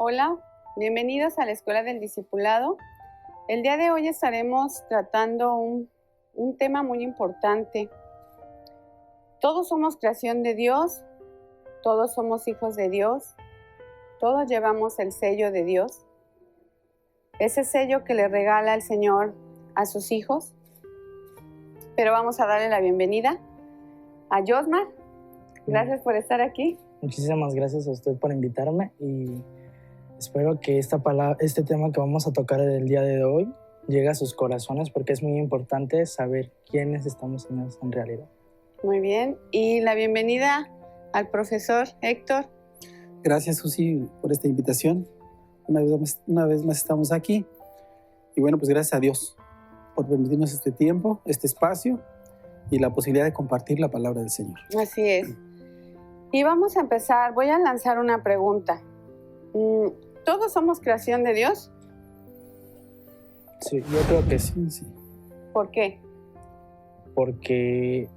Hola, bienvenidos a la Escuela del Discipulado. El día de hoy estaremos tratando un tema muy importante. Todos somos creación de Dios, todos somos hijos de Dios, todos llevamos el sello de Dios, ese sello que le regala el Señor a sus hijos. Pero vamos a darle la bienvenida a Josmar. Gracias por estar aquí. Muchísimas gracias a usted por invitarme y espero que este tema que vamos a tocar el día de hoy llegue a sus corazones, porque es muy importante saber quiénes estamos en realidad. Muy bien. Y la bienvenida al profesor Héctor. Gracias, Susi, por esta invitación. Una vez más estamos aquí. Y bueno, pues gracias a Dios por permitirnos este tiempo, este espacio y la posibilidad de compartir la palabra del Señor. Así es. Y vamos a empezar. Voy a lanzar una pregunta. ¿Todos somos creación de Dios? Sí, yo creo que sí. Sí. ¿Por qué? Porque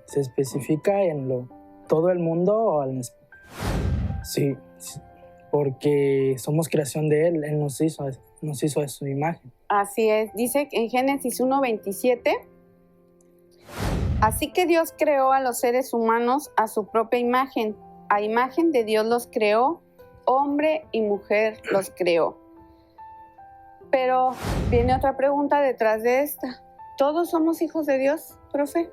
se especifica en todo el mundo o sí, porque somos creación de Él. Él nos hizo a su imagen. Así es. Dice en Génesis 1:27, así que Dios creó a los seres humanos a su propia imagen. A imagen de Dios los creó, hombre y mujer los creó. Pero viene otra pregunta detrás de esta. ¿Todos somos hijos de Dios, profe?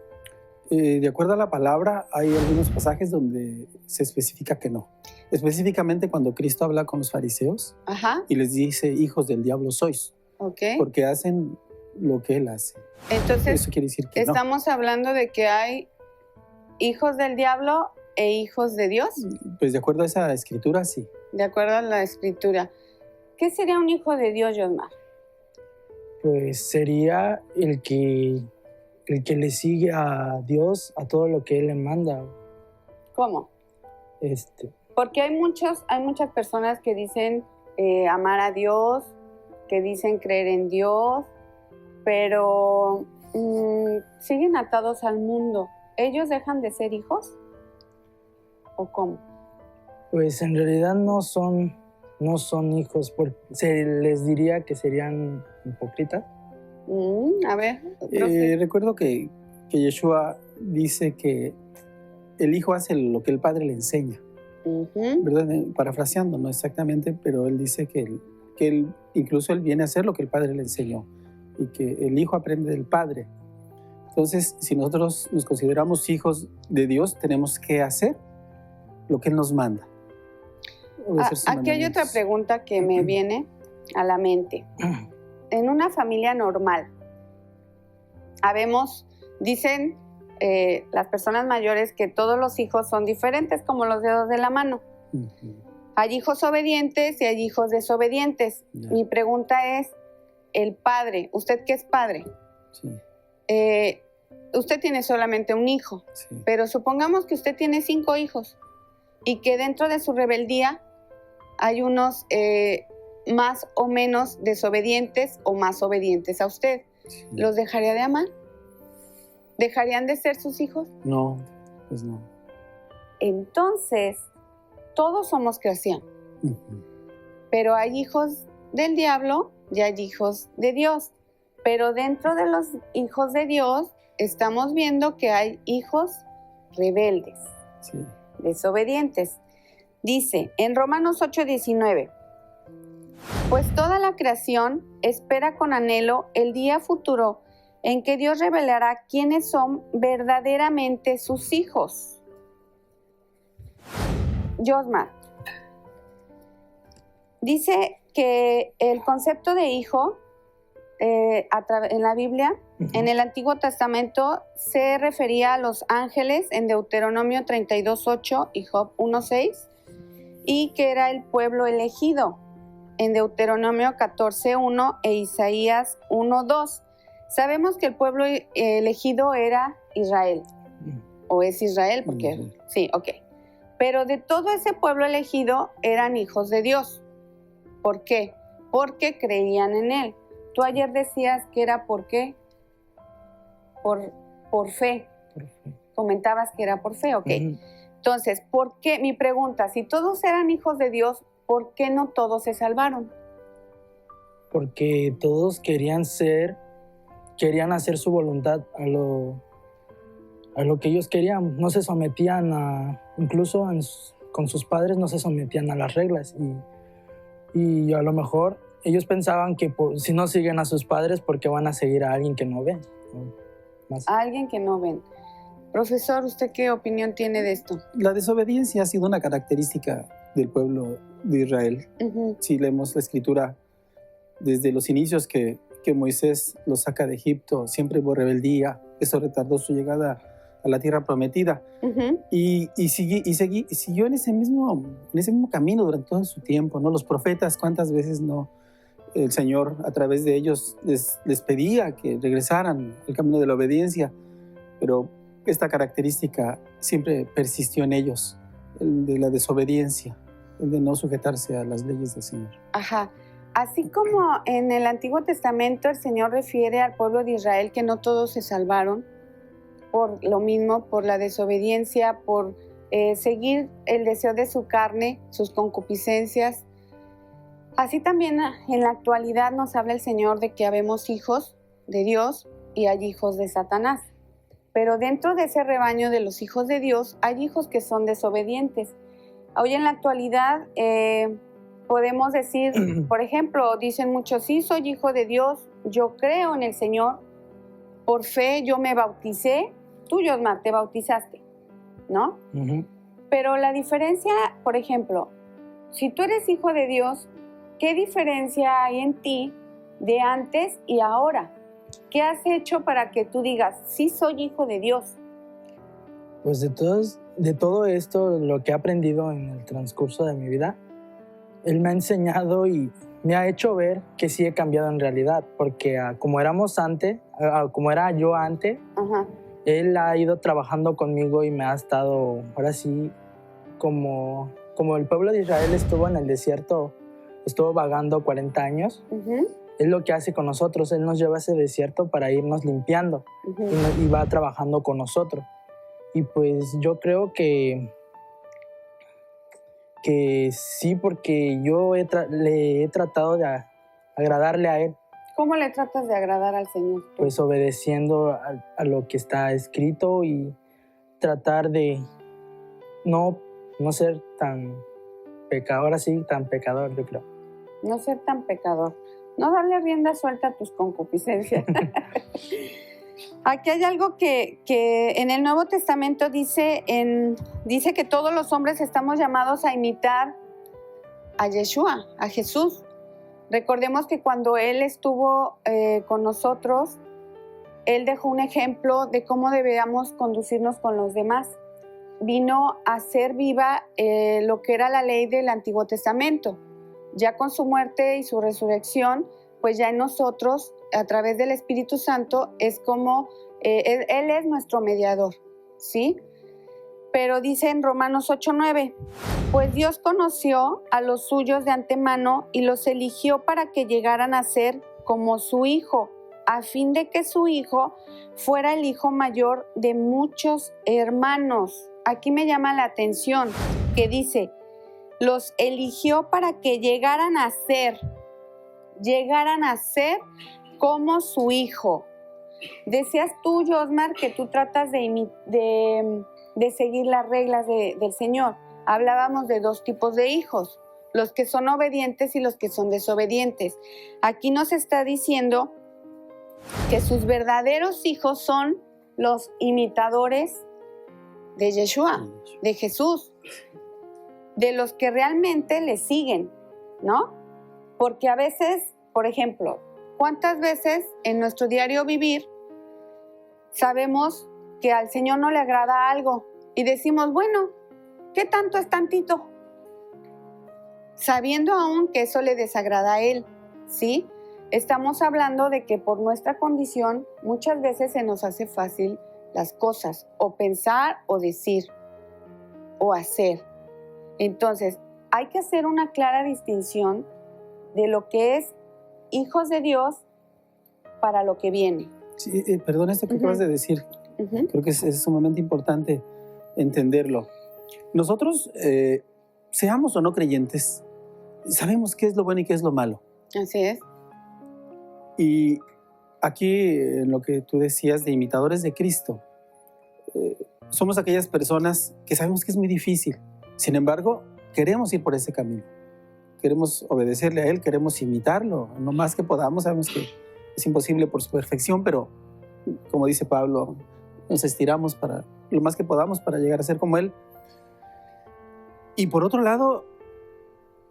De acuerdo a la palabra, hay algunos pasajes donde se especifica que no. Específicamente cuando Cristo habla con los fariseos. Ajá. Y les dice, hijos del diablo sois, Okay. porque hacen lo que Él hace. Entonces, eso quiere decir que estamos hablando de que hay hijos del diablo e hijos de Dios. Pues de acuerdo a esa escritura, sí. De acuerdo a la escritura. ¿Qué sería un hijo de Dios, Josmar? Pues sería el que le sigue a Dios, a todo lo que Él le manda. ¿Cómo? Porque hay muchas personas que dicen amar a Dios, que dicen creer en Dios, pero siguen atados al mundo. ¿Ellos dejan de ser hijos? ¿O cómo? Pues en realidad no son hijos, se les diría que serían hipócritas. A ver, recuerdo que Yeshua dice que el hijo hace lo que el padre le enseña. ¿Verdad? Parafraseando, no exactamente, pero él dice que él incluso él viene a hacer lo que el padre le enseñó y que el hijo aprende del padre. Entonces, si nosotros nos consideramos hijos de Dios, tenemos que hacer lo que Él nos manda. Aquí hay otra pregunta que me viene a la mente. En una familia normal, dicen las personas mayores que todos los hijos son diferentes como los dedos de la mano. Hay hijos obedientes y hay hijos desobedientes. Mi pregunta es, el padre, ¿usted qué es padre? Sí. Usted tiene solamente un hijo, sí. Pero supongamos que usted tiene 5 hijos y que dentro de su rebeldía hay unos más o menos desobedientes o más obedientes a usted. Sí. ¿Los dejaría de amar? ¿Dejarían de ser sus hijos? No, pues no. Entonces, todos somos creación. Pero hay hijos del diablo y hay hijos de Dios. Pero dentro de los hijos de Dios estamos viendo que hay hijos rebeldes, sí. Desobedientes. Dice en Romanos 8:19, pues toda la creación espera con anhelo el día futuro en que Dios revelará quiénes son verdaderamente sus hijos. Josmar, dice que el concepto de hijo en la Biblia, en el Antiguo Testamento, se refería a los ángeles en Deuteronomio 32:8 y Job 1:6, y que era el pueblo elegido en Deuteronomio 14:1 e Isaías 1:2. Sabemos que el pueblo elegido era Israel, o es Israel, porque sí, ok. Pero de todo ese pueblo elegido eran hijos de Dios. ¿Por qué? Porque creían en Él. Tú ayer decías que era ¿por qué? Por fe. Comentabas que era por fe, ok. Entonces, ¿por qué? Mi pregunta, si todos eran hijos de Dios, ¿por qué no todos se salvaron? Porque todos querían hacer su voluntad a lo que ellos querían. No se sometían incluso con sus padres no se sometían a las reglas. Y a lo mejor ellos pensaban que si no siguen a sus padres, ¿por qué van a seguir a alguien que no ven? A alguien que no ven. Profesor, ¿usted qué opinión tiene de esto? La desobediencia ha sido una característica del pueblo de Israel. Si leemos la escritura, desde los inicios que Moisés los saca de Egipto, siempre hubo rebeldía, eso retardó su llegada a la tierra prometida. Y siguió en ese mismo camino durante todo su tiempo, ¿no? Los profetas, ¿cuántas veces no? El Señor a través de ellos les pedía que regresaran al camino de la obediencia, pero esta característica siempre persistió en ellos, el de la desobediencia, el de no sujetarse a las leyes del Señor. Ajá. Así como en el Antiguo Testamento el Señor refiere al pueblo de Israel que no todos se salvaron por lo mismo, por la desobediencia, por seguir el deseo de su carne, sus concupiscencias. Así también en la actualidad nos habla el Señor de que habemos hijos de Dios y hay hijos de Satanás. Pero dentro de ese rebaño de los hijos de Dios hay hijos que son desobedientes. Hoy en la actualidad podemos decir, por ejemplo, dicen muchos, sí, soy hijo de Dios, yo creo en el Señor, por fe yo me bauticé, tú, Josmar, te bautizaste, ¿no? Pero la diferencia, por ejemplo, si tú eres hijo de Dios, ¿qué diferencia hay en ti de antes y ahora? ¿Qué has hecho para que tú digas, sí soy hijo de Dios? Pues de todo esto, lo que he aprendido en el transcurso de mi vida, Él me ha enseñado y me ha hecho ver que sí he cambiado en realidad, porque como éramos antes, como era yo antes, Él ha ido trabajando conmigo y me ha estado, ahora sí, como el pueblo de Israel estuvo en el desierto, estuvo vagando 40 años, es lo que hace con nosotros. Él nos lleva a ese desierto para irnos limpiando y va trabajando con nosotros. Y pues yo creo que sí, porque yo le he tratado de agradarle a Él. ¿Cómo le tratas de agradar al Señor? Pues obedeciendo a lo que está escrito y tratar de no ser tan pecador, así, tan pecador, yo creo. No ser tan pecador. No darle rienda suelta a tus concupiscencias. Aquí hay algo que en el Nuevo Testamento dice que todos los hombres estamos llamados a imitar a Yeshua, a Jesús. Recordemos que cuando Él estuvo con nosotros, Él dejó un ejemplo de cómo debíamos conducirnos con los demás. Vino a hacer viva lo que era la ley del Antiguo Testamento. Ya con su muerte y su resurrección, pues ya en nosotros, a través del Espíritu Santo, es como Él es nuestro mediador, ¿sí? Pero dice en Romanos 8:9, pues Dios conoció a los suyos de antemano y los eligió para que llegaran a ser como su Hijo, a fin de que su Hijo fuera el hijo mayor de muchos hermanos. Aquí me llama la atención que dice, los eligió para que llegaran a ser como su Hijo. Decías tú, Josmar, que tú tratas de seguir las reglas del Señor. Hablábamos de dos tipos de hijos, los que son obedientes y los que son desobedientes. Aquí nos está diciendo que sus verdaderos hijos son los imitadores de Yeshua, de Jesús, de los que realmente le siguen, ¿no? Porque a veces, por ejemplo, ¿cuántas veces en nuestro diario vivir sabemos que al Señor no le agrada algo y decimos, bueno, ¿qué tanto es tantito? Sabiendo aún que eso le desagrada a Él, ¿sí? Estamos hablando de que por nuestra condición muchas veces se nos hace fácil las cosas, o pensar, o decir, o hacer. Entonces, hay que hacer una clara distinción de lo que es hijos de Dios para lo que viene. Sí, perdón, esto que acabas de decir, creo que es sumamente importante entenderlo. nosotros, seamos o no creyentes, sabemos qué es lo bueno y qué es lo malo. Así es. Y aquí, en lo que tú decías de imitadores de Cristo, somos aquellas personas que sabemos que es muy difícil. Sin embargo, queremos ir por ese camino. Queremos obedecerle a Él, queremos imitarlo. Lo más que podamos, sabemos que es imposible por su perfección, pero como dice Pablo, nos estiramos para lo más que podamos para llegar a ser como Él. Y por otro lado,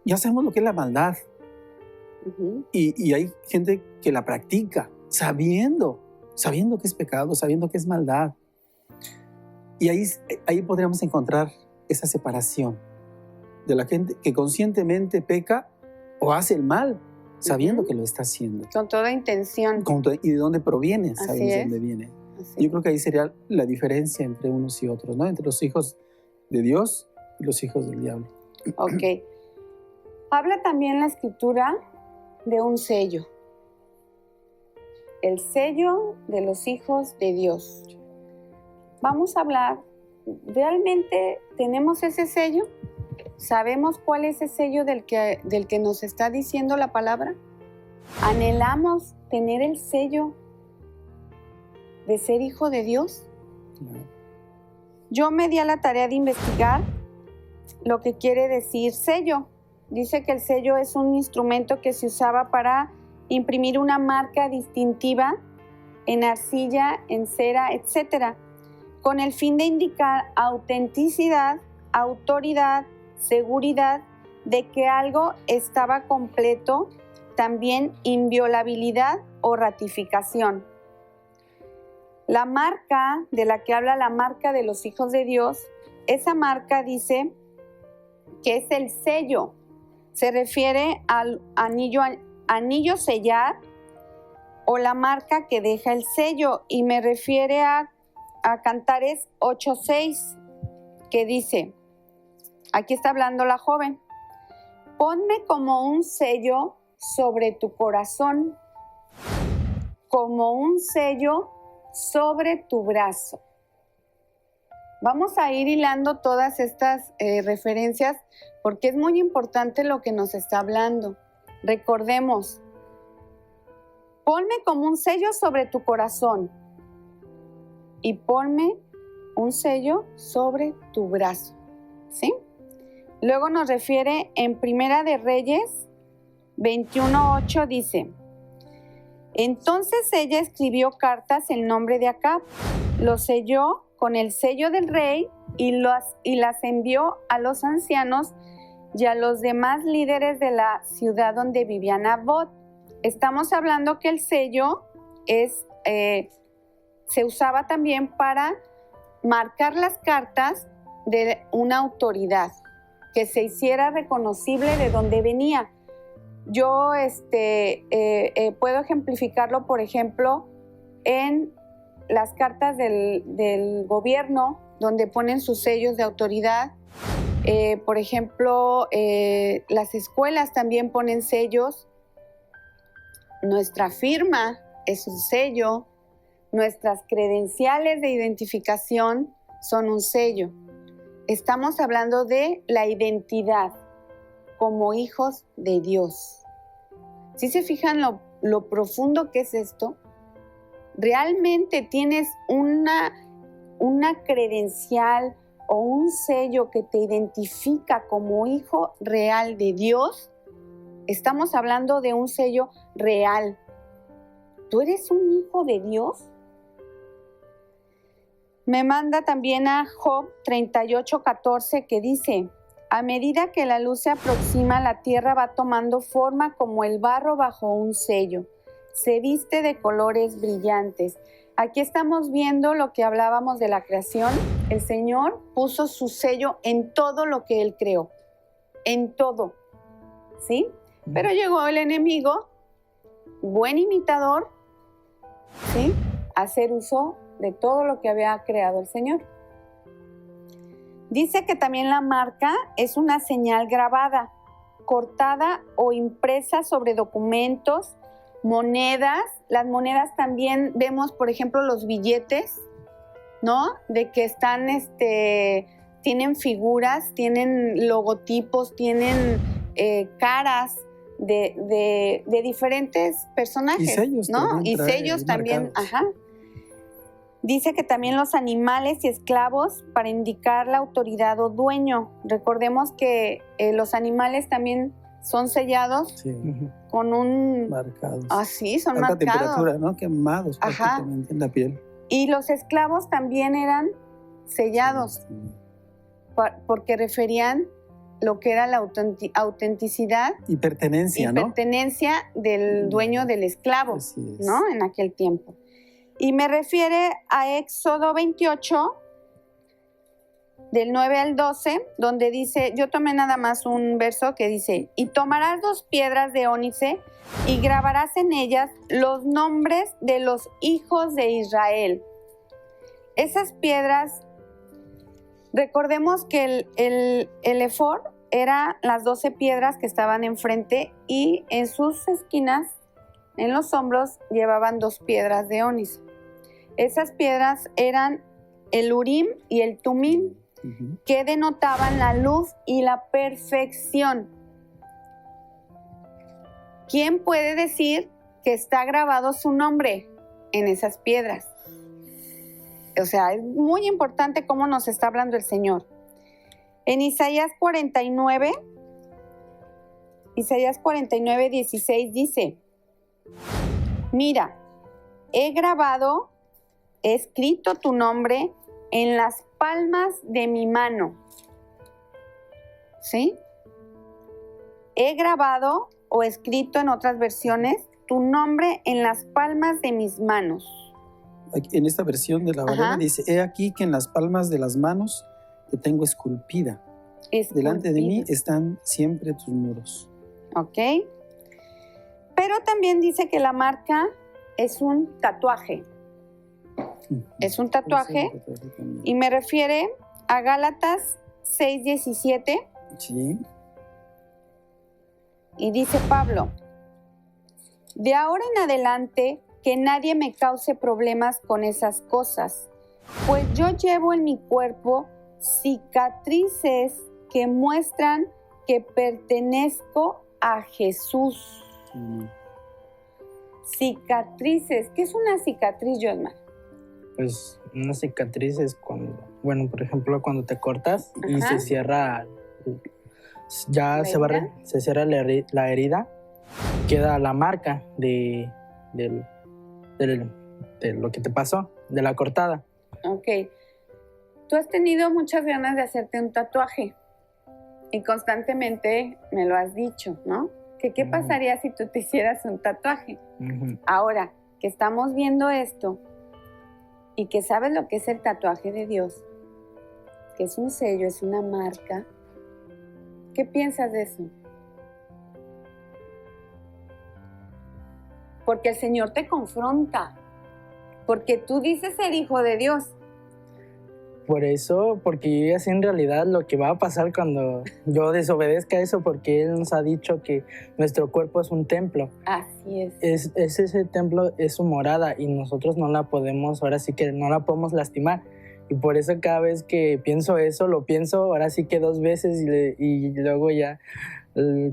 ya sabemos lo que es la maldad. Y hay gente que la practica sabiendo que es pecado, sabiendo que es maldad. Y ahí podríamos encontrar esa separación de la gente que conscientemente peca o hace el mal, sabiendo que lo está haciendo. Con toda intención. Y de dónde proviene, sabemos de dónde viene. Yo creo que ahí sería la diferencia entre unos y otros, ¿no? Entre los hijos de Dios y los hijos del diablo. Ok. Habla también la Escritura de un sello. El sello de los hijos de Dios. Vamos a hablar, ¿realmente tenemos ese sello? ¿Sabemos cuál es ese sello del que nos está diciendo la palabra? ¿Anhelamos tener el sello de ser hijo de Dios? Yo me di a la tarea de investigar lo que quiere decir sello. Dice que el sello es un instrumento que se usaba para imprimir una marca distintiva en arcilla, en cera, etc., con el fin de indicar autenticidad, autoridad, seguridad de que algo estaba completo, también inviolabilidad o ratificación. La marca de la que habla la marca de los hijos de Dios, esa marca dice que es el sello. Se refiere al anillo sellar o la marca que deja el sello, y me refiere a Cantares 8:6, que dice, aquí está hablando la joven, ponme como un sello sobre tu corazón, como un sello sobre tu brazo. Vamos a ir hilando todas estas referencias porque es muy importante lo que nos está hablando. Recordemos, ponme como un sello sobre tu corazón y ponme un sello sobre tu brazo, ¿sí? Luego nos refiere en Primera de Reyes 21:8, dice, entonces ella escribió cartas en nombre de Acab, lo selló con el sello del rey y las envió a los ancianos y a los demás líderes de la ciudad donde vivía Nabot. Estamos hablando que el sello se usaba también para marcar las cartas de una autoridad, que se hiciera reconocible de dónde venía. Yo puedo ejemplificarlo, por ejemplo, en las cartas del gobierno, donde ponen sus sellos de autoridad. Por ejemplo, las escuelas también ponen sellos. Nuestra firma es un sello. Nuestras credenciales de identificación son un sello. Estamos hablando de la identidad como hijos de Dios. ¿Sí se fijan lo profundo que es esto? ¿Realmente tienes una credencial o un sello que te identifica como hijo real de Dios? Estamos hablando de un sello real. ¿Tú eres un hijo de Dios? Me manda también a Job 38:14, que dice, a medida que la luz se aproxima, la tierra va tomando forma como el barro bajo un sello. Se viste de colores brillantes. Aquí estamos viendo lo que hablábamos de la creación. El Señor puso su sello en todo lo que Él creó. En todo. ¿Sí? Pero llegó el enemigo, buen imitador, ¿sí?, a hacer uso de todo lo que había creado el Señor. Dice que también la marca es una señal grabada, cortada o impresa sobre documentos, monedas. Las monedas también vemos, por ejemplo, los billetes, ¿no? De que están, tienen figuras, tienen logotipos, tienen caras de diferentes personajes. Y sellos, ¿no? también Y trae sellos también, marcados. ajá. Dice que también los animales y esclavos para indicar la autoridad o dueño. Recordemos que los animales también son sellados Sí, con un... marcados. Ah, sí, son Alta marcados. temperatura, ¿no? Quemados Ajá. prácticamente en la piel. Y los esclavos también eran sellados porque referían lo que era la autenticidad Y pertenencia, y ¿no? pertenencia del dueño del esclavo, Así es. ¿no? En aquel tiempo. Y me refiere a Éxodo 28, del 9 al 12, donde dice, yo tomé nada más un verso que dice, y tomarás 2 piedras de ónice y grabarás en ellas los nombres de los hijos de Israel. Esas piedras, recordemos que el ephod era las 12 piedras que estaban enfrente y en sus esquinas, en los hombros, llevaban 2 piedras de ónice. Esas piedras eran el Urim y el Tumim, que denotaban la luz y la perfección. ¿Quién puede decir que está grabado su nombre en esas piedras? O sea, es muy importante cómo nos está hablando el Señor. En Isaías 49, 16 dice, mira, he escrito tu nombre en las palmas de mi mano. ¿Sí? He grabado o escrito en otras versiones tu nombre en las palmas de mis manos. En esta versión de la Valera dice, he aquí que en las palmas de las manos te tengo esculpida. Delante de mí están siempre tus muros. Ok. Pero también dice que la marca es un tatuaje. Es un tatuaje y me refiere a Gálatas 6:17. Sí. Y dice Pablo, de ahora en adelante que nadie me cause problemas con esas cosas, pues yo llevo en mi cuerpo cicatrices que muestran que pertenezco a Jesús. Cicatrices. ¿Qué es una cicatriz, Josmar? Pues una cicatriz es cuando, bueno, por ejemplo, cuando te cortas y se cierra, ya se cierra la herida, queda la marca de lo que te pasó, de la cortada. Ok. Tú has tenido muchas ganas de hacerte un tatuaje y constantemente me lo has dicho, ¿no? ¿Qué pasaría si tú te hicieras un tatuaje? Ahora que estamos viendo esto y que sabes lo que es el tatuaje de Dios, que es un sello, es una marca, ¿qué piensas de eso? Porque el Señor te confronta, porque tú dices ser hijo de Dios. Por eso, porque yo ya sé en realidad lo que va a pasar cuando yo desobedezca eso, porque Él nos ha dicho que nuestro cuerpo es un templo. Así es. Ese templo es su morada y nosotros no la podemos, ahora sí que no la podemos lastimar. Y por eso cada vez que pienso eso, lo pienso ahora sí que 2 veces y luego ya.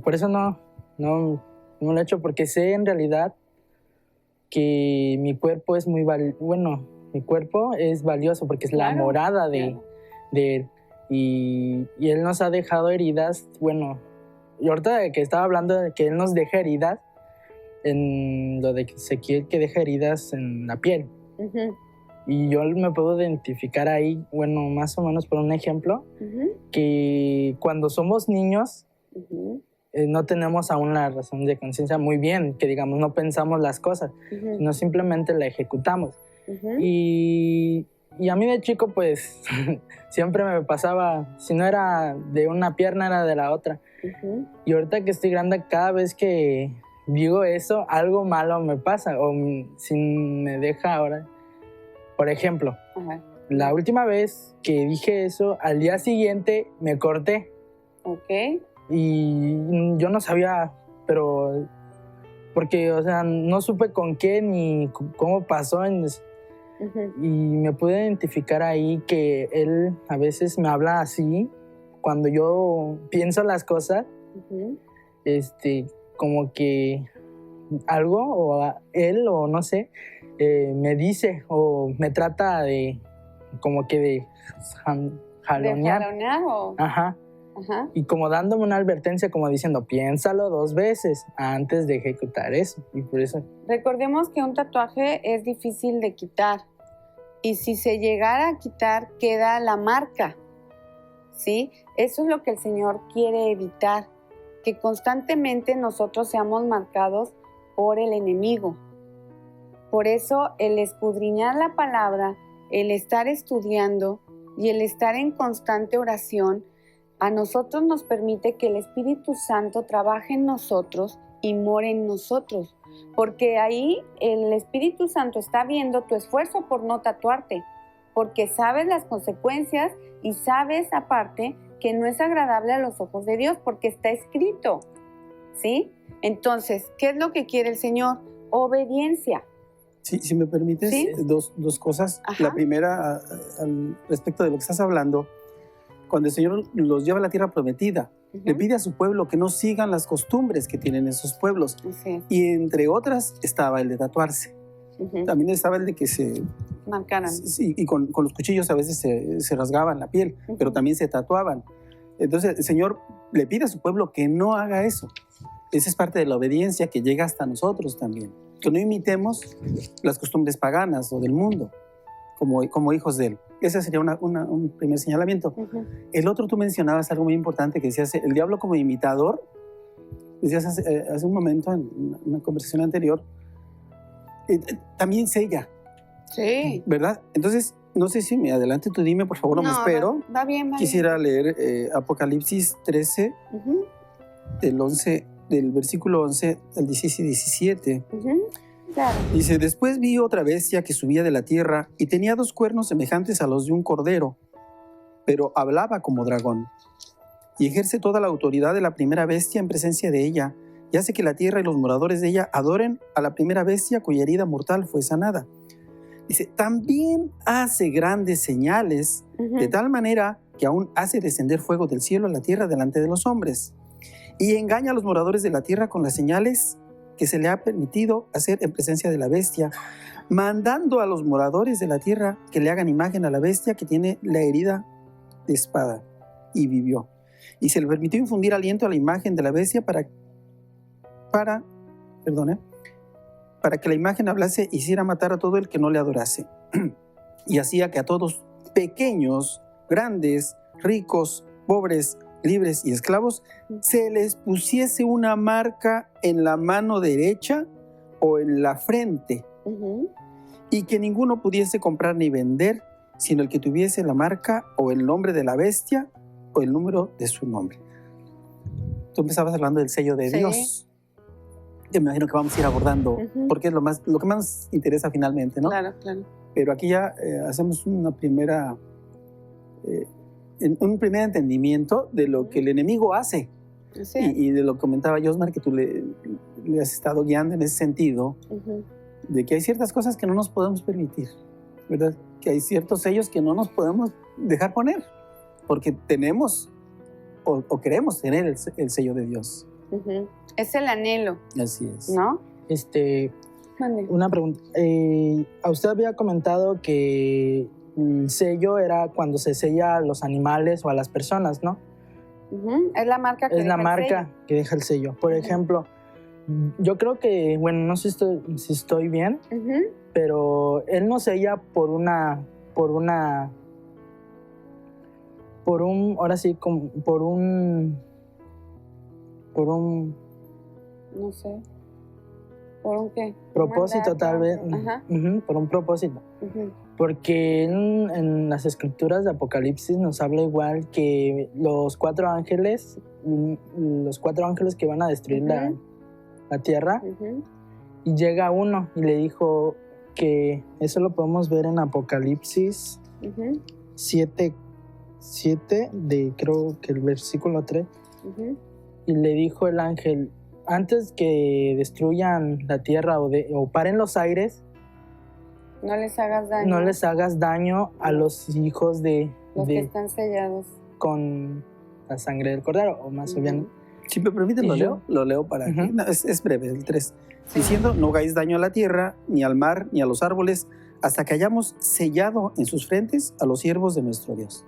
Por eso no lo he hecho, porque sé en realidad que mi cuerpo es muy mi cuerpo es valioso porque es la morada de Él. Y Él nos ha dejado heridas, y ahorita que estaba hablando de que Él nos deja heridas, en lo de Ezequiel que deja heridas en la piel. Y yo me puedo identificar ahí, más o menos por un ejemplo, que cuando somos niños no tenemos aún la razón de conciencia muy bien, que digamos no pensamos las cosas, sino simplemente la ejecutamos. Y a mí de chico pues siempre me pasaba, si no era de una pierna era de la otra. Y ahorita que estoy grande, cada vez que digo eso, algo malo me pasa o si me deja ahora. Por ejemplo, la última vez que dije eso, al día siguiente me corté. Y yo no sabía, pero porque, o sea, no supe con qué ni cómo pasó. Y me pude identificar ahí que él a veces me habla así cuando yo pienso las cosas, como que algo o él o no sé, me dice o me trata de como que de jalonear. ¿De jalonear o? Ajá. Y como dándome una advertencia, como diciendo, piénsalo 2 veces antes de ejecutar eso. Y por eso... Recordemos que un tatuaje es difícil de quitar. Y si se llegara a quitar, queda la marca, ¿sí? Eso es lo que el Señor quiere evitar, que constantemente nosotros seamos marcados por el enemigo. Por eso el escudriñar la palabra, el estar estudiando y el estar en constante oración, a nosotros nos permite que el Espíritu Santo trabaje en nosotros y more en nosotros. Porque ahí el Espíritu Santo está viendo tu esfuerzo por no tatuarte, porque sabes las consecuencias y sabes aparte que no es agradable a los ojos de Dios, porque está escrito, ¿sí? Entonces, ¿qué es lo que quiere el Señor? Obediencia. Sí, si me permites, ¿Sí? dos cosas. Ajá. La primera, al respecto de lo que estás hablando, cuando el Señor los lleva a la tierra prometida, le pide a su pueblo que no sigan las costumbres que tienen esos pueblos. Sí. Y entre otras estaba el de tatuarse. También estaba el de que se marcaran. Sí, y con los cuchillos a veces se rasgaban la piel, pero también se tatuaban. Entonces el Señor le pide a su pueblo que no haga eso. Esa es parte de la obediencia que llega hasta nosotros también. Que no imitemos las costumbres paganas o del mundo como hijos de Él. Ese sería un primer señalamiento. El otro, tú mencionabas algo muy importante que decías, el diablo como imitador. Decías hace un momento en una conversación anterior, también sella. Sí. ¿Verdad? Entonces, no sé si me adelante, tú dime, por favor, no me espero. Va bien, va Quisiera bien. leer Apocalipsis 13, del versículo 11 al 16 y 17. Claro. Dice, después vi otra bestia que subía de la tierra y tenía 2 cuernos semejantes a los de un cordero, pero hablaba como dragón. Y ejerce toda la autoridad de la primera bestia en presencia de ella, y hace que la tierra y los moradores de ella adoren a la primera bestia cuya herida mortal fue sanada. Dice, también hace grandes señales, de tal manera que aún hace descender fuego del cielo a la tierra delante de los hombres. Y engaña a los moradores de la tierra con las señales que se le ha permitido hacer en presencia de la bestia, mandando a los moradores de la tierra que le hagan imagen a la bestia que tiene la herida de espada y vivió. Y se le permitió infundir aliento a la imagen de la bestia para que la imagen hablase e hiciera matar a todo el que no le adorase. Y hacía que a todos, pequeños, grandes, ricos, pobres, libres y esclavos, se les pusiese una marca en la mano derecha o en la frente, y que ninguno pudiese comprar ni vender, sino el que tuviese la marca o el nombre de la bestia o el número de su nombre. Tú empezabas hablando del sello de Dios. Yo me imagino que vamos a ir abordando, porque es lo que más nos interesa finalmente, ¿no? Claro, claro. Pero aquí ya hacemos un primer entendimiento de lo que el enemigo hace. Sí. Y de lo que comentaba Josmar, que tú le has estado guiando en ese sentido, de que hay ciertas cosas que no nos podemos permitir, ¿verdad? Que hay ciertos sellos que no nos podemos dejar poner, porque tenemos o queremos tener el sello de Dios. Es el anhelo. Así es. ¿No? Una pregunta. A usted había comentado que el sello era cuando se sella a los animales o a las personas, ¿no? Es la marca que es la marca que deja el sello. Por ejemplo, yo creo que, bueno, no sé si estoy bien, pero él no sella no sé. ¿Por un qué? Propósito, tal vez. Por un propósito. Porque en las escrituras de Apocalipsis nos habla igual que los 4 ángeles que van a destruir la tierra, y llega uno y le dijo que eso lo podemos ver en Apocalipsis 7, de creo que el versículo 3, y le dijo el ángel, antes que destruyan la tierra o paren los aires, No les hagas daño. No les hagas daño a los hijos de los que están sellados con la sangre del Cordero, o más bien. Si me permiten, lo leo para que... No, es breve, el 3. Sí. Diciendo, no hagáis daño a la tierra, ni al mar, ni a los árboles, hasta que hayamos sellado en sus frentes a los siervos de nuestro Dios.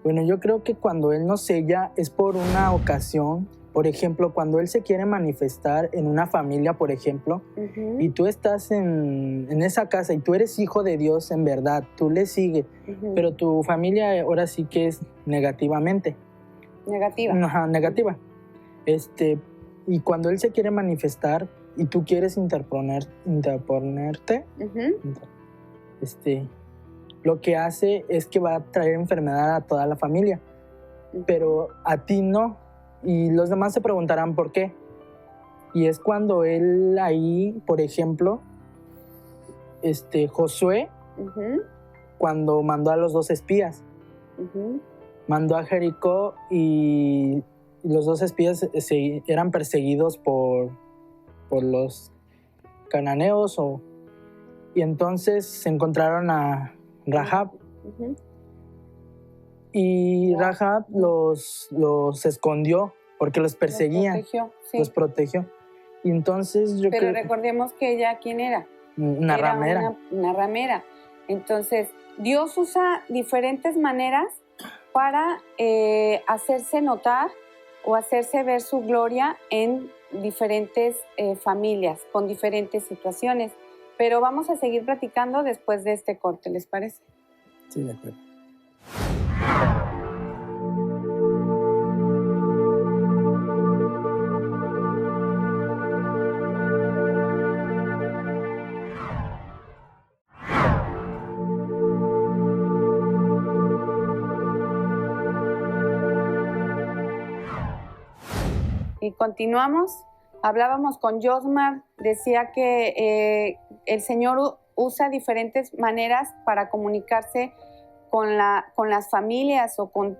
Bueno, yo creo que cuando Él nos sella es por una ocasión. Por ejemplo, cuando Él se quiere manifestar en una familia, por ejemplo, y tú estás en esa casa y tú eres hijo de Dios en verdad, tú le sigues, pero tu familia ahora sí que es negativamente. Negativa. Ajá, negativa. Y cuando Él se quiere manifestar y tú quieres interponerte, lo que hace es que va a traer enfermedad a toda la familia, pero a ti no. Y los demás se preguntarán por qué. Y es cuando Él ahí, por ejemplo, Josué, cuando mandó a los 2 espías, mandó a Jericó y los 2 espías eran perseguidos por los cananeos y entonces se encontraron a Rahab. Y Rahab los escondió porque los perseguían. Los protegió. Y entonces Pero recordemos que ella, ¿quién era? Una ramera. Una ramera. Entonces, Dios usa diferentes maneras para hacerse notar o hacerse ver su gloria en diferentes familias, con diferentes situaciones. Pero vamos a seguir platicando después de este corte, ¿les parece? Sí, de acuerdo. Y continuamos. Hablábamos con Josmar, decía que el Señor usa diferentes maneras para comunicarse con las familias o con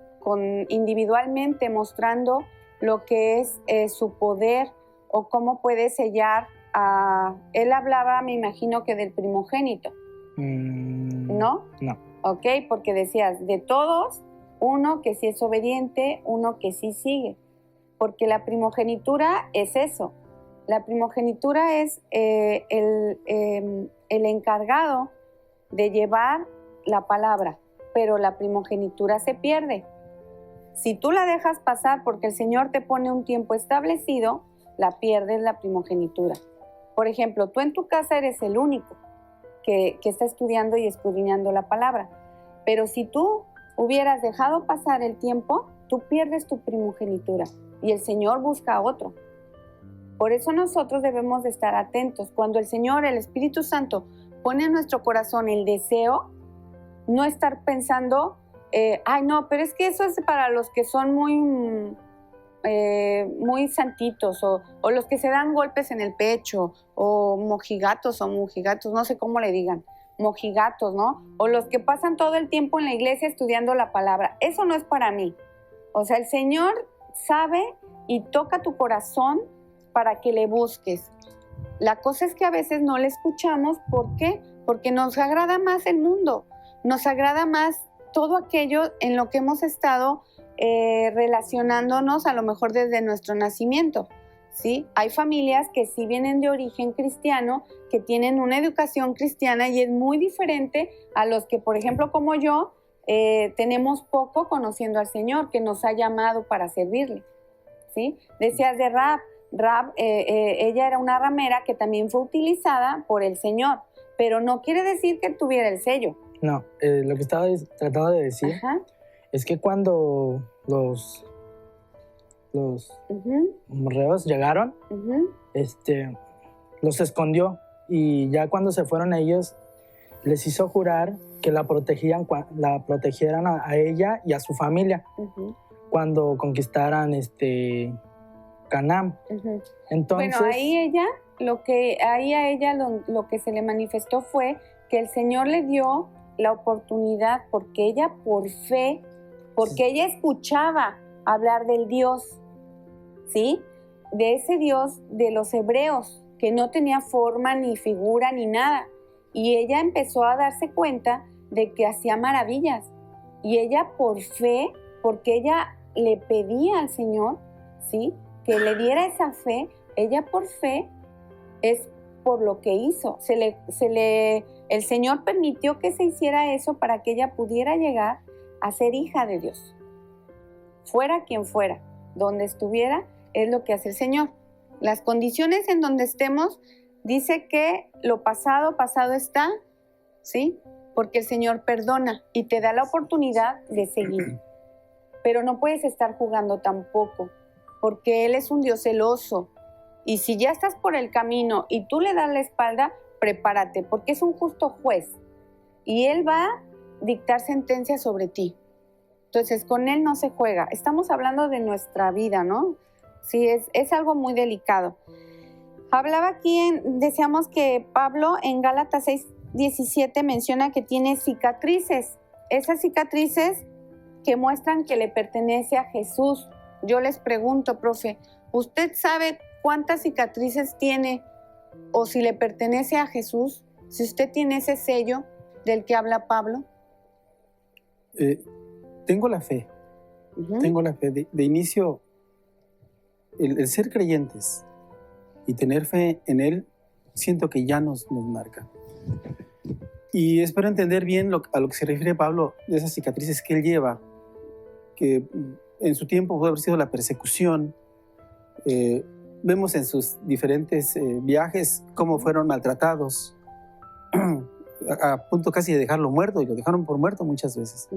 individualmente, mostrando lo que es su poder o cómo puede sellar a... Él hablaba, me imagino, que del primogénito. ¿No? No. Ok, porque decías, de todos, uno que sí es obediente, uno que sí sigue. Porque la primogenitura es eso. La primogenitura es el encargado de llevar la palabra, pero la primogenitura se pierde. Si tú la dejas pasar porque el Señor te pone un tiempo establecido, la pierdes la primogenitura. Por ejemplo, tú en tu casa eres el único que está estudiando y escudriñando la palabra. Pero si tú hubieras dejado pasar el tiempo, tú pierdes tu primogenitura. Y el Señor busca a otro. Por eso nosotros debemos de estar atentos. Cuando el Señor, el Espíritu Santo, pone en nuestro corazón el deseo, no estar pensando, ay no, pero es que eso es para los que son muy santitos o los que se dan golpes en el pecho o mojigatos, no sé cómo le digan, mojigatos, ¿no? O los que pasan todo el tiempo en la iglesia estudiando la palabra. Eso no es para mí. O sea, el Señor sabe y toca tu corazón para que le busques. La cosa es que a veces no le escuchamos. ¿Por qué? Porque nos agrada más el mundo, nos agrada más todo aquello en lo que hemos estado relacionándonos a lo mejor desde nuestro nacimiento, ¿sí? Hay familias que sí vienen de origen cristiano, que tienen una educación cristiana y es muy diferente a los que, por ejemplo, como yo, tenemos poco conociendo al Señor, que nos ha llamado para servirle, ¿sí? Decías de Rahab, ella era una ramera que también fue utilizada por el Señor, pero no quiere decir que tuviera el sello. No, lo que estaba tratando de decir es que cuando los reos llegaron, los escondió y ya cuando se fueron ellos, les hizo jurar que la protegieran a ella y a su familia cuando conquistaran Canaán. Entonces, bueno, ahí lo que se le manifestó fue que el Señor le dio la oportunidad porque ella por fe, porque ella escuchaba hablar del Dios, ¿sí? De ese Dios de los hebreos, que no tenía forma ni figura ni nada. y ella empezó a darse cuenta de que hacía maravillas. Y ella por fe, porque ella le pedía al Señor, ¿sí?, que le diera esa fe, ella por fe es por lo que hizo. El Señor permitió que se hiciera eso para que ella pudiera llegar a ser hija de Dios. Fuera quien fuera, donde estuviera, es lo que hace el Señor. Las condiciones en donde estemos, dice que lo pasado, pasado está, ¿sí? Porque el Señor perdona y te da la oportunidad de seguir. Pero no puedes estar jugando tampoco, porque Él es un Dios celoso. Y si ya estás por el camino y tú le das la espalda, prepárate, porque es un justo juez. Y Él va a dictar sentencia sobre ti. Entonces, con Él no se juega. Estamos hablando de nuestra vida, ¿no? Sí, es algo muy delicado. Hablaba aquí, decíamos que Pablo en Gálatas 6:17 menciona que tiene cicatrices. Esas cicatrices que muestran que le pertenece a Jesús. Yo les pregunto, profe, ¿usted sabe cuántas cicatrices tiene o si le pertenece a Jesús? Si usted tiene ese sello del que habla Pablo. Tengo la fe. Tengo la fe. De inicio, el ser creyentes y tener fe en Él, siento que ya nos marca. Y espero entender bien a lo que se refiere Pablo de esas cicatrices que él lleva, que en su tiempo puede haber sido la persecución. Vemos en sus diferentes viajes cómo fueron maltratados, a punto casi de dejarlo muerto, y lo dejaron por muerto muchas veces.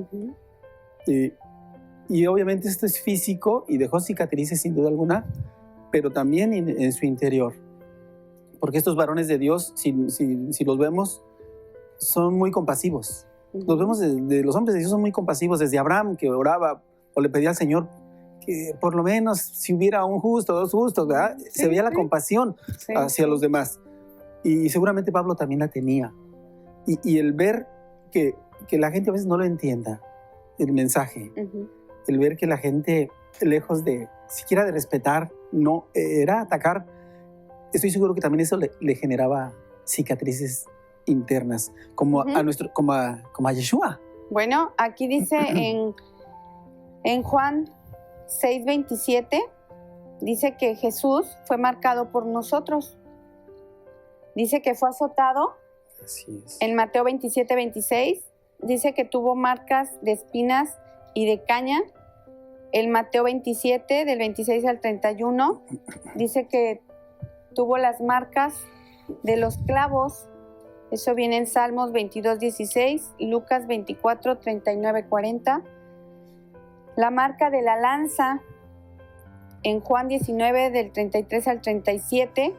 Y obviamente esto es físico y dejó cicatrices sin duda alguna, pero también en su interior. Porque estos varones de Dios, si los vemos, son muy compasivos. Los vemos los hombres de Dios son muy compasivos, desde Abraham, que oraba o le pedía al Señor que por lo menos si hubiera un justo, dos justos, ¿verdad? Sí, se veía la compasión hacia los demás. Y seguramente Pablo también la tenía. Y el ver que la gente a veces no lo entienda, el mensaje, el ver que la gente, lejos de siquiera de respetar, no era atacar, estoy seguro que también eso le generaba cicatrices internas, como a Yeshua. Bueno, aquí dice en Juan 6:27, dice que Jesús fue marcado por nosotros. Dice que fue azotado. Así es. En Mateo 27:26 dice que tuvo marcas de espinas y de caña. El Mateo 27, del 26 al 31, dice que tuvo las marcas de los clavos. Eso viene en Salmos 22:16, Lucas 24, 39, 40. La marca de la lanza en Juan 19, del 33 al 37.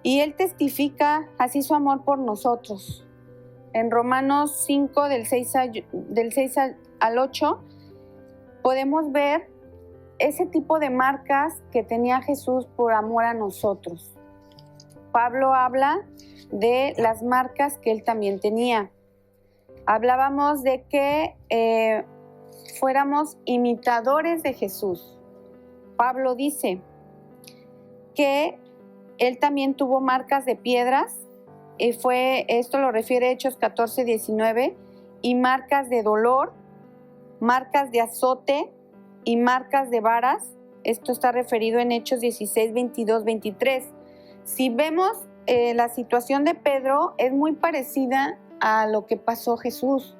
Y Él testifica así su amor por nosotros. En Romanos 5, del 6 al 8, podemos ver ese tipo de marcas que tenía Jesús por amor a nosotros. Pablo habla de las marcas que él también tenía. Hablábamos de que fuéramos imitadores de Jesús. Pablo dice que él también tuvo marcas de piedras, esto lo refiere Hechos 14:19, y marcas de dolor, marcas de azote y marcas de varas. Esto está referido en Hechos 16, 22, 23. Si vemos la situación de Pedro, es muy parecida a lo que pasó Jesús.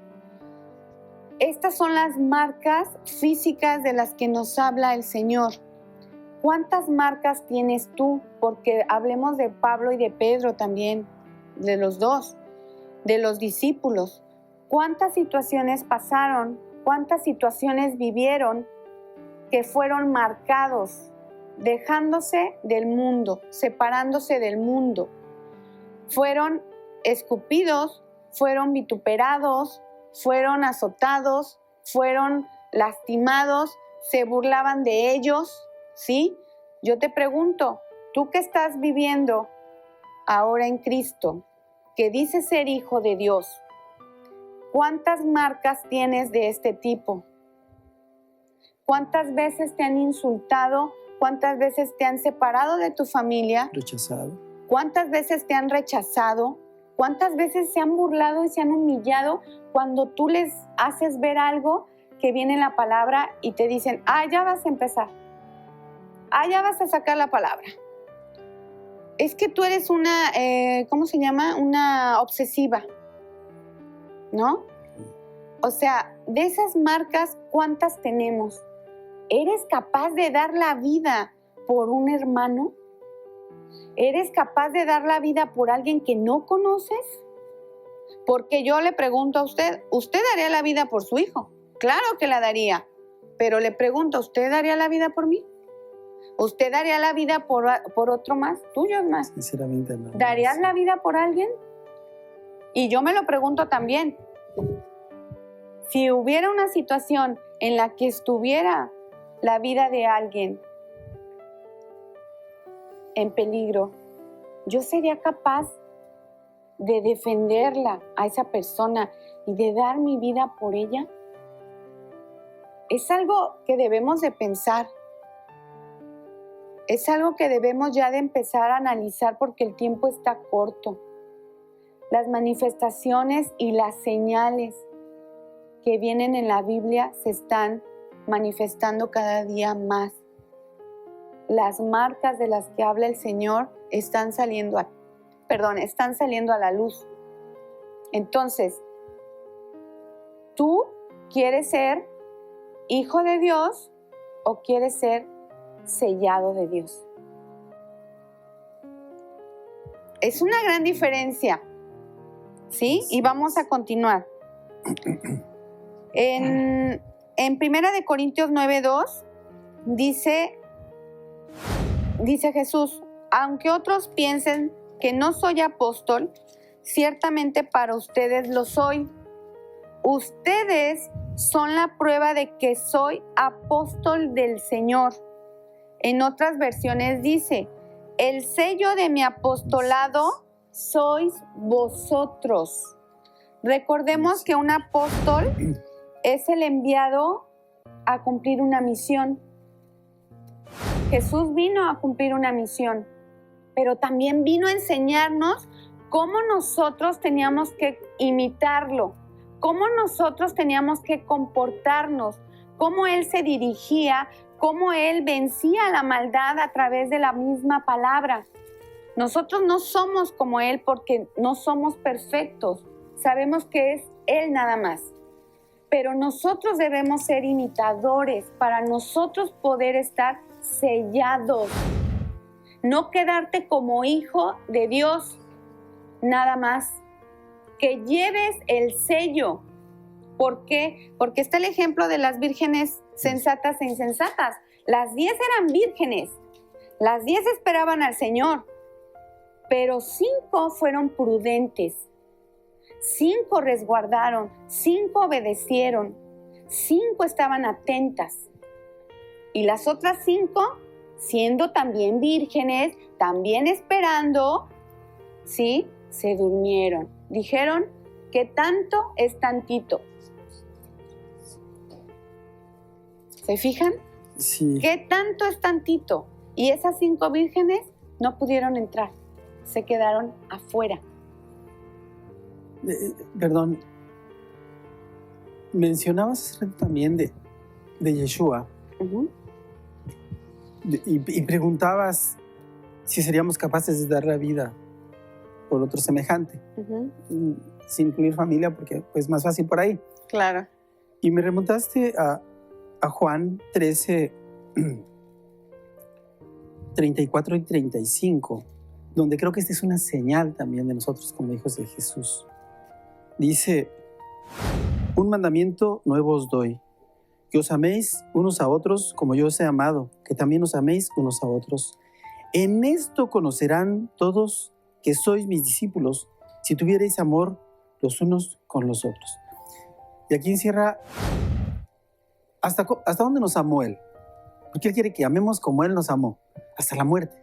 Estas son las marcas físicas de las que nos habla el Señor. ¿Cuántas marcas tienes tú? Porque hablemos de Pablo y de Pedro también, de los dos, de los discípulos. ¿Cuántas situaciones pasaron? ¿Cuántas situaciones vivieron que fueron marcados, dejándose del mundo, separándose del mundo? Fueron escupidos, fueron vituperados, fueron azotados, fueron lastimados, se burlaban de ellos, ¿sí? Yo te pregunto, tú que estás viviendo ahora en Cristo, que dices ser hijo de Dios, ¿cuántas marcas tienes de este tipo? ¿Cuántas veces te han insultado? ¿Cuántas veces te han separado de tu familia? Rechazado. ¿Cuántas veces te han rechazado? ¿Cuántas veces se han burlado y se han humillado cuando tú les haces ver algo que viene en la palabra y te dicen, ya vas a empezar, ya vas a sacar la palabra? Es que tú eres una, ¿cómo se llama? Una obsesiva, ¿no? O sea, de esas marcas, ¿cuántas tenemos? ¿Eres capaz de dar la vida por un hermano? ¿Eres capaz de dar la vida por alguien que no conoces? Porque yo le pregunto a usted, ¿usted daría la vida por su hijo? Claro que la daría, pero le pregunto, ¿usted daría la vida por mí? ¿Usted daría la vida por otro más? ¿Tuyos más? Sinceramente no. ¿Darías la vida por alguien? Y yo me lo pregunto también. Si hubiera una situación en la que estuviera la vida de alguien en peligro, ¿yo sería capaz de defenderla a esa persona y de dar mi vida por ella? Es algo que debemos de pensar. Es algo que debemos ya de empezar a analizar porque el tiempo está corto. Las manifestaciones y las señales que vienen en la Biblia se están manifestando cada día más. Las marcas de las que habla el Señor están saliendo a la luz. Entonces, ¿tú quieres ser hijo de Dios o quieres ser sellado de Dios? Es una gran diferencia, ¿sí? Y vamos a continuar. En 1 Corintios 9:2 dice Jesús, aunque otros piensen que no soy apóstol, ciertamente para ustedes lo soy. Ustedes son la prueba de que soy apóstol del Señor. En otras versiones dice, el sello de mi apostolado sois vosotros. Recordemos que un apóstol es el enviado a cumplir una misión. Jesús vino a cumplir una misión, pero también vino a enseñarnos cómo nosotros teníamos que imitarlo, cómo nosotros teníamos que comportarnos, cómo Él se dirigía, cómo Él vencía la maldad a través de la misma palabra. Nosotros no somos como Él porque no somos perfectos. Sabemos que es Él nada más. Pero nosotros debemos ser imitadores para nosotros poder estar sellados. No quedarte como hijo de Dios nada más. Que lleves el sello. ¿Por qué? Porque está el ejemplo de las vírgenes sensatas e insensatas. Las 10 eran vírgenes. Las 10 esperaban al Señor. Pero 5 fueron prudentes. 5 resguardaron. 5 obedecieron. 5 estaban atentas. Y las otras 5, siendo también vírgenes, también esperando, ¿sí? Se durmieron. Dijeron que tanto es tantito. ¿Se fijan? Sí. ¿Qué tanto es tantito? Y esas 5 vírgenes no pudieron entrar. Se quedaron afuera. Perdón. Mencionabas también de Yeshua. Uh-huh. Y preguntabas si seríamos capaces de dar la vida por otro semejante. Uh-huh. Sin incluir familia porque es más fácil por ahí. Claro. Y me remontaste a Juan 13, 34 y 35, donde creo que esta es una señal también de nosotros como hijos de Jesús. Dice, un mandamiento nuevo os doy, que os améis unos a otros como yo os he amado, que también os améis unos a otros. En esto conocerán todos que sois mis discípulos, si tuvierais amor los unos con los otros. Y aquí encierra hasta dónde nos amó Él. Porque Él quiere que amemos como Él nos amó, hasta la muerte.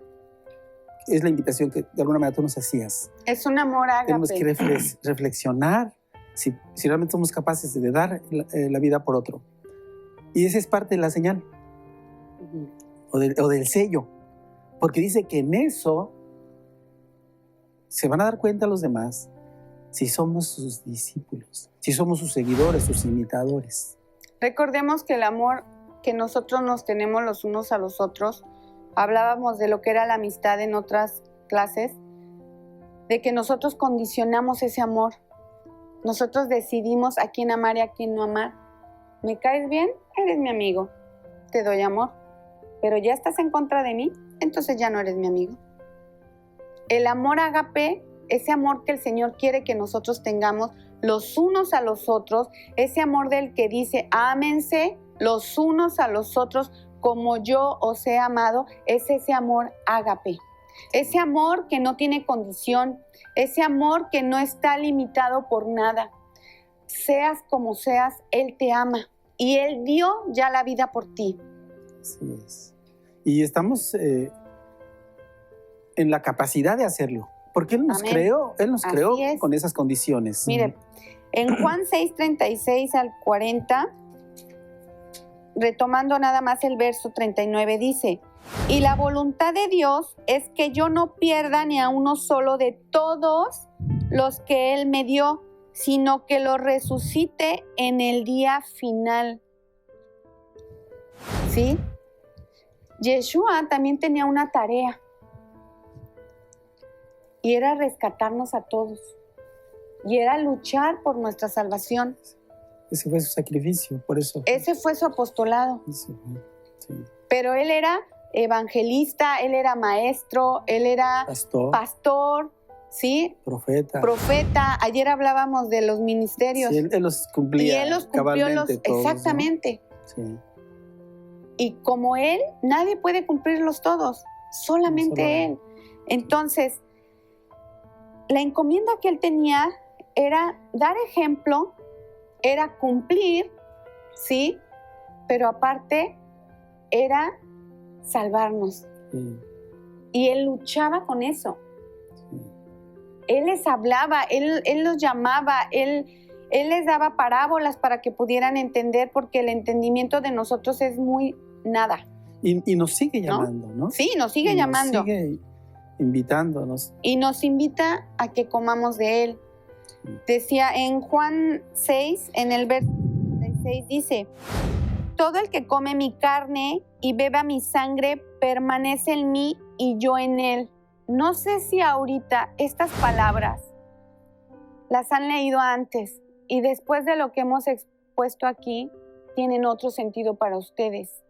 Es la invitación que de alguna manera tú nos hacías. Es un amor ágape. Tenemos que reflexionar si realmente somos capaces de dar la vida por otro. Y esa es parte de la señal. O del sello. Porque dice que en eso se van a dar cuenta los demás si somos sus discípulos, si somos sus seguidores, sus imitadores. Recordemos que el amor que nosotros nos tenemos los unos a los otros, hablábamos de lo que era la amistad en otras clases, de que nosotros condicionamos ese amor. Nosotros decidimos a quién amar y a quién no amar. ¿Me caes bien? Eres mi amigo. Te doy amor. Pero ya estás en contra de mí, entonces ya no eres mi amigo. El amor ágape, ese amor que el Señor quiere que nosotros tengamos los unos a los otros, ese amor del que dice, ámense los unos a los otros como yo os he amado, es ese amor ágape. Ese amor que no tiene condición, ese amor que no está limitado por nada. Seas como seas, Él te ama y Él dio ya la vida por ti. Así es. Y estamos en la capacidad de hacerlo, porque Él nos Amén. creó es. con esas condiciones. Mire, en Juan 6:36 al 40, retomando nada más el verso 39, dice, y la voluntad de Dios es que yo no pierda ni a uno solo de todos los que Él me dio, sino que lo resucite en el día final. ¿Sí? Yeshua también tenía una tarea y era rescatarnos a todos y era luchar por nuestra salvación. Ese fue su sacrificio, por eso. Ese fue su apostolado. Sí. Pero él era evangelista, él era maestro, él era pastor, ¿sí? Profeta. Ayer hablábamos de los ministerios. Sí, él los cumplía. Y él los cumplió todos, exactamente. ¿No? Sí. Y como él, nadie puede cumplirlos todos, solamente él. Entonces, la encomienda que él tenía era dar ejemplo, era cumplir, ¿sí? Pero aparte era salvarnos. Sí. Y él luchaba con eso. Sí. Él les hablaba, él los llamaba, él les daba parábolas para que pudieran entender, porque el entendimiento de nosotros es muy nada. Y nos sigue llamando, ¿no? Sí, nos sigue llamando. Nos sigue invitándonos. Y nos invita a que comamos de él. Sí. Decía en Juan 6, en el verso 36, dice, todo el que come mi carne y beba mi sangre permanece en mí y yo en él. No sé si ahorita estas palabras las han leído antes y después de lo que hemos expuesto aquí, tienen otro sentido para ustedes.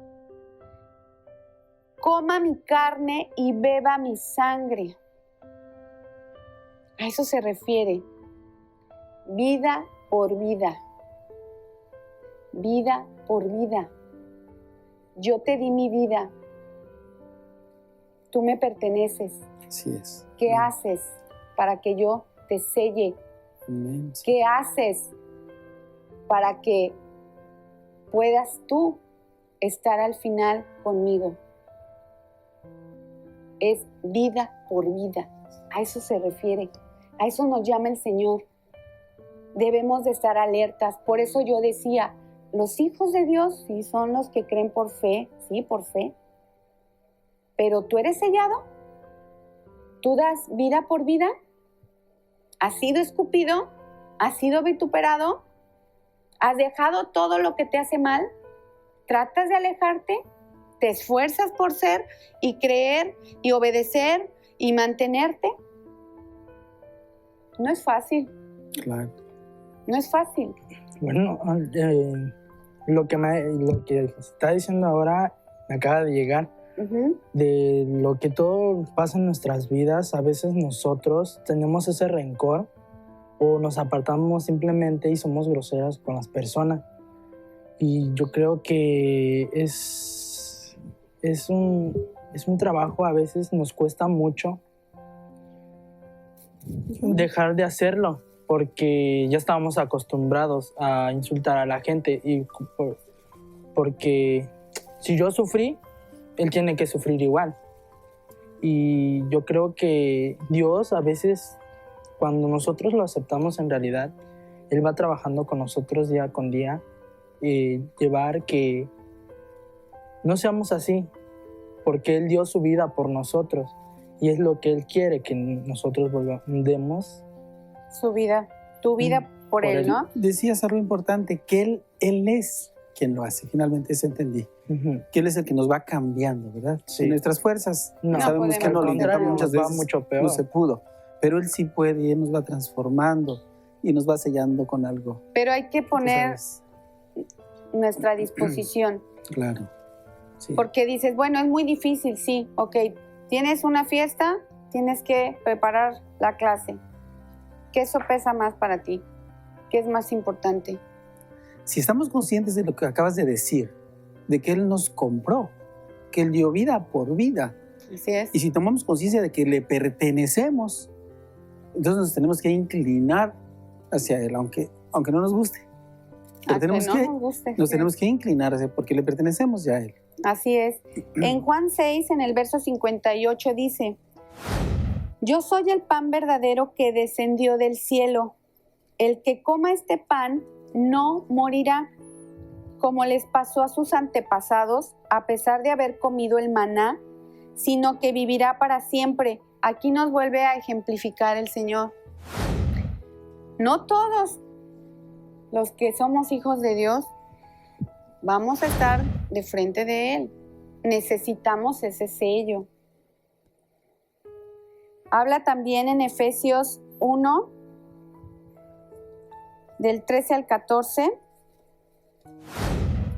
Coma mi carne y beba mi sangre. A eso se refiere. Vida por vida. Vida por vida. Yo te di mi vida. Tú me perteneces. Así es. ¿Qué haces para que yo te selle? Amén. ¿Qué haces para que puedas tú estar al final conmigo? Es vida por vida. A eso se refiere. A eso nos llama el Señor. Debemos de estar alertas. Por eso yo decía, los hijos de Dios sí son los que creen por fe, sí, por fe. Pero tú eres sellado. Tú das vida por vida. Has sido escupido. Has sido vituperado. Has dejado todo lo que te hace mal. Tratas de alejarte. Te esfuerzas por ser y creer y obedecer y mantenerte. No es fácil. Claro. No es fácil. Bueno, lo que está diciendo ahora me acaba de llegar. Uh-huh. De lo que todo pasa en nuestras vidas, a veces nosotros tenemos ese rencor o nos apartamos simplemente y somos groseras con las personas. Y yo creo que es un trabajo, a veces nos cuesta mucho dejar de hacerlo, porque ya estábamos acostumbrados a insultar a la gente y porque si yo sufrí, él tiene que sufrir igual. Y yo creo que Dios a veces, cuando nosotros lo aceptamos en realidad, Él va trabajando con nosotros día con día y llevar que no seamos así, porque Él dio su vida por nosotros y es lo que Él quiere, que nosotros demos su vida tu vida por él, ¿no? Decías algo importante, que él es quien lo hace. Finalmente eso entendí. Que Él es el que nos va cambiando, ¿verdad? Sí. En nuestras fuerzas No sabemos que no, lo intentamos muchas nos va veces, mucho peor. no se pudo. Pero Él sí puede y Él nos va transformando y nos va sellando con algo. Pero hay que poner ¿Sabes? nuestra disposición. Claro. Sí. Porque dices, bueno, es muy difícil, sí, ok. Tienes una fiesta, tienes que preparar la clase. ¿Qué eso pesa más para ti? ¿Qué es más importante? Si estamos conscientes de lo que acabas de decir, de que Él nos compró, que Él dio vida por vida, Así es. y si tomamos conciencia de que le pertenecemos, entonces nos tenemos que inclinar hacia Él, aunque no nos guste. Pero tenemos que inclinar hacia Él porque le pertenecemos ya a Él. Así es. En Juan 6, en el verso 58 dice, yo soy el pan verdadero que descendió del cielo. El que coma este pan no morirá, como les pasó a sus antepasados, a pesar de haber comido el maná, sino que vivirá para siempre. Aquí nos vuelve a ejemplificar el Señor. No todos los que somos hijos de Dios vamos a estar de frente de Él. Necesitamos ese sello. Habla también en Efesios 1, del 13 al 14.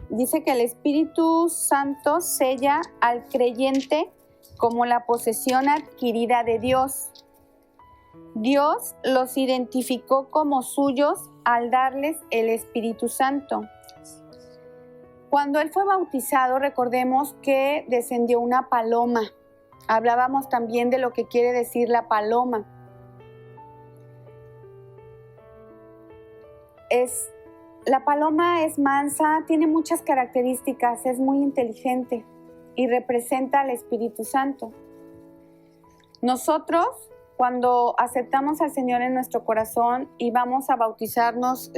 Dice que el Espíritu Santo sella al creyente como la posesión adquirida de Dios. Dios los identificó como suyos al darles el Espíritu Santo. Cuando Él fue bautizado, recordemos que descendió una paloma. Hablábamos también de lo que quiere decir la paloma. La paloma es mansa, tiene muchas características, es muy inteligente y representa al Espíritu Santo. Nosotros, cuando aceptamos al Señor en nuestro corazón y vamos a bautizarnos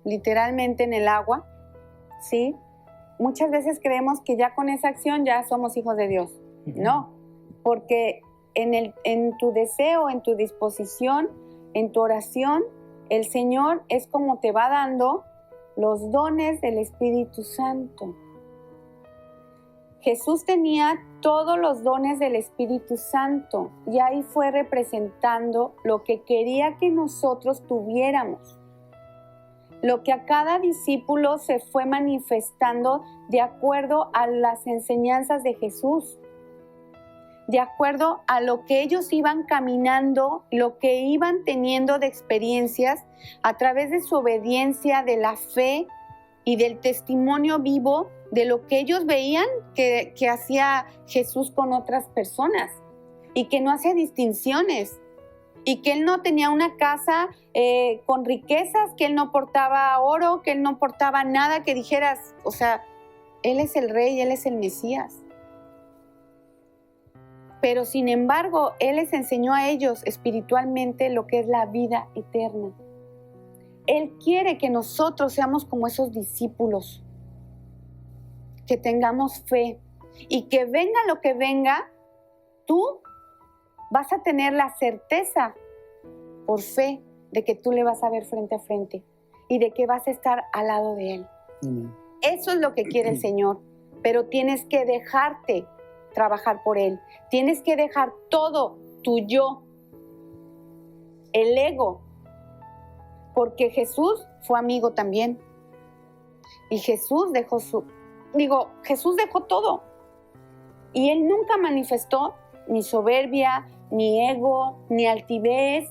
literalmente en el agua, ¿sí? Muchas veces creemos que ya con esa acción ya somos hijos de Dios. No, porque en tu deseo, en tu disposición, en tu oración, el Señor es como te va dando los dones del Espíritu Santo. Jesús tenía todos los dones del Espíritu Santo y ahí fue representando lo que quería que nosotros tuviéramos. Lo que a cada discípulo se fue manifestando de acuerdo a las enseñanzas de Jesús, de acuerdo a lo que ellos iban caminando, lo que iban teniendo de experiencias a través de su obediencia, de la fe y del testimonio vivo de lo que ellos veían que hacía Jesús con otras personas y que no hacía distinciones. Y que Él no tenía una casa con riquezas, que Él no portaba oro, que Él no portaba nada que dijeras, o sea, Él es el Rey, Él es el Mesías. Pero sin embargo, Él les enseñó a ellos espiritualmente lo que es la vida eterna. Él quiere que nosotros seamos como esos discípulos, que tengamos fe y que venga lo que venga, tú vas a tener la certeza por fe de que tú le vas a ver frente a frente y de que vas a estar al lado de Él. Eso es lo que quiere el Señor, pero tienes que dejarte trabajar por Él. Tienes que dejar todo tu yo, el ego, porque Jesús fue amigo también. Y Jesús dejó Jesús dejó todo. Y Él nunca manifestó ni soberbia, ni ego, ni altivez.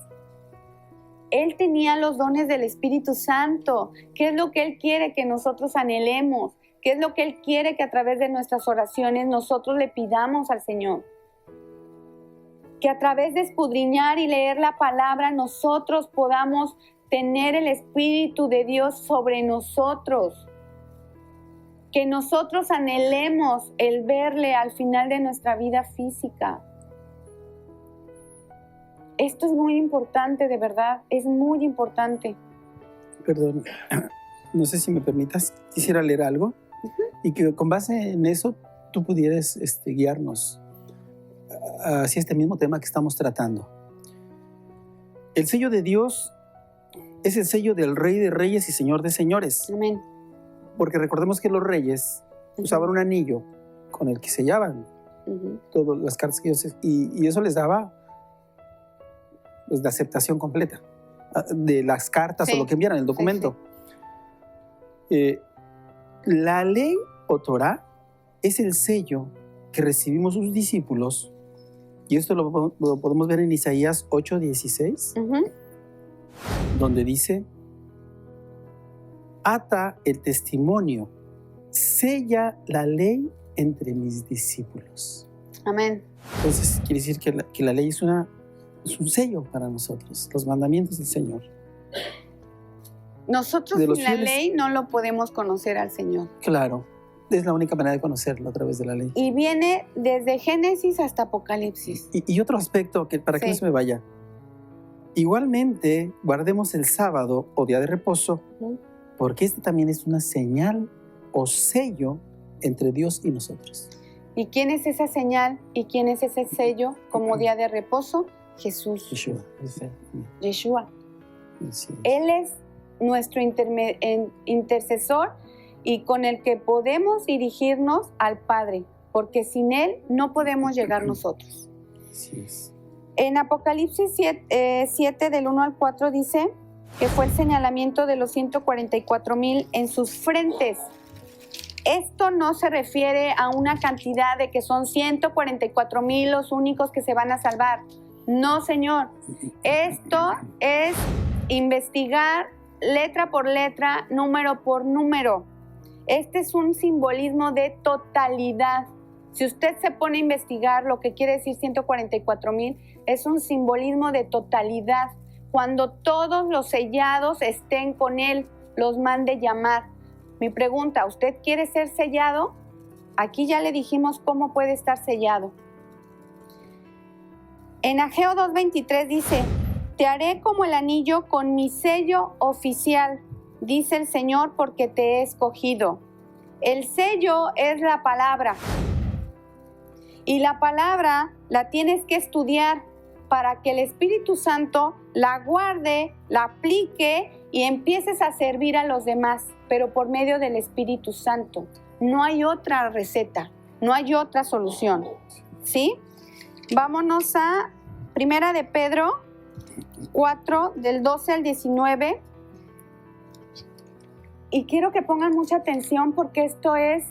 Él tenía los dones del Espíritu Santo. ¿Qué es lo que Él quiere que nosotros anhelemos? ¿Qué es lo que Él quiere que a través de nuestras oraciones nosotros le pidamos al Señor? Que a través de escudriñar y leer la palabra nosotros podamos tener el Espíritu de Dios sobre nosotros. Que nosotros anhelemos el verle al final de nuestra vida física. Esto es muy importante, de verdad, es muy importante. Perdón, no sé si me permitas, quisiera leer algo y que con base en eso tú pudieras guiarnos hacia este mismo tema que estamos tratando. El sello de Dios es el sello del Rey de Reyes y Señor de Señores. Amén. Porque recordemos que los reyes usaban un anillo con el que sellaban todas las cartas que ellos... Y eso les daba pues, la aceptación completa de las cartas o lo que enviaran, el documento. La ley o Torah es el sello que recibimos sus discípulos, y esto lo podemos ver en Isaías 8:16, donde dice: ata el testimonio, sella la ley entre mis discípulos. Amén. Entonces quiere decir que la ley es un sello para nosotros, los mandamientos del Señor. Nosotros sin la ley no lo podemos conocer al Señor. Claro, es la única manera de conocerlo, a través de la ley. Y viene desde Génesis hasta Apocalipsis. Y otro aspecto, que para que no se me vaya. Igualmente, guardemos el sábado o día de reposo, porque este también es una señal o sello entre Dios y nosotros. ¿Y quién es esa señal y quién es ese sello como día de reposo? Jesús. Yeshua. Él es nuestro intercesor y con el que podemos dirigirnos al Padre, porque sin Él no podemos llegar nosotros. Así es. En Apocalipsis 7 del 1 al 4 dice que fue el señalamiento de los 144,000 en sus frentes. Esto no se refiere a una cantidad de que son 144,000 los únicos que se van a salvar. No, Señor. Esto es investigar letra por letra, número por número. Este es un simbolismo de totalidad. Si usted se pone a investigar lo que quiere decir 144,000, es un simbolismo de totalidad. Cuando todos los sellados estén con Él, los mande llamar. Mi pregunta, ¿usted quiere ser sellado? Aquí ya le dijimos cómo puede estar sellado. En Ageo 2:23 dice: te haré como el anillo con mi sello oficial, dice el Señor, porque te he escogido. El sello es la palabra. Y la palabra la tienes que estudiar para que el Espíritu Santo la guarde, la aplique y empieces a servir a los demás, pero por medio del Espíritu Santo. No hay otra receta, no hay otra solución. ¿Sí? Vámonos a Primera de Pedro 4, del 12 al 19. Y quiero que pongan mucha atención porque esto es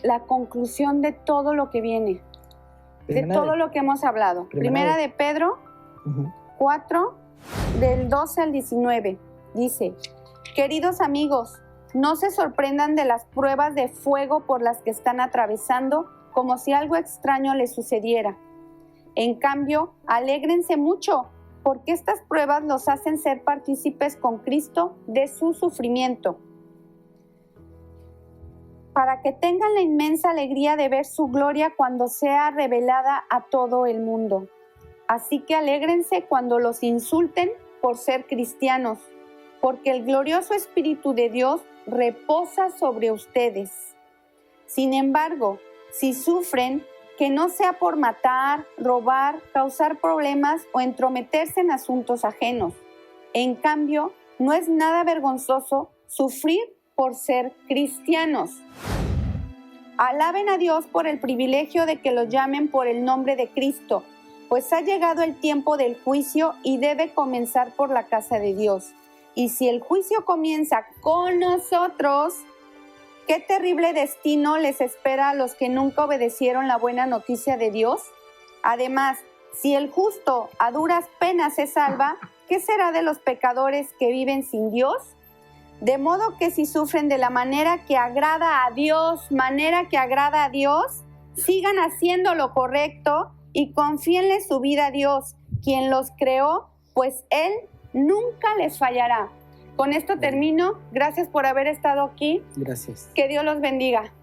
la conclusión de todo lo que viene, de todo lo que hemos hablado. Primera de Pedro 4, del 12 al 19. Dice: queridos amigos, no se sorprendan de las pruebas de fuego por las que están atravesando, como si algo extraño les sucediera. En cambio, alégrense mucho, porque estas pruebas los hacen ser partícipes con Cristo de su sufrimiento, para que tengan la inmensa alegría de ver su gloria cuando sea revelada a todo el mundo. Así que alégrense cuando los insulten por ser cristianos, porque el glorioso Espíritu de Dios reposa sobre ustedes. Sin embargo, si sufren, que no sea por matar, robar, causar problemas o entrometerse en asuntos ajenos. En cambio, no es nada vergonzoso sufrir por ser cristianos. Alaben a Dios por el privilegio de que los llamen por el nombre de Cristo, pues ha llegado el tiempo del juicio y debe comenzar por la casa de Dios. Y si el juicio comienza con nosotros, ¿qué terrible destino les espera a los que nunca obedecieron la buena noticia de Dios? Además, si el justo a duras penas se salva, ¿qué será de los pecadores que viven sin Dios? De modo que si sufren de la manera que agrada a Dios, sigan haciendo lo correcto y confíenle su vida a Dios, quien los creó, pues Él nunca les fallará. Con esto termino. Gracias por haber estado aquí. Gracias. Que Dios los bendiga.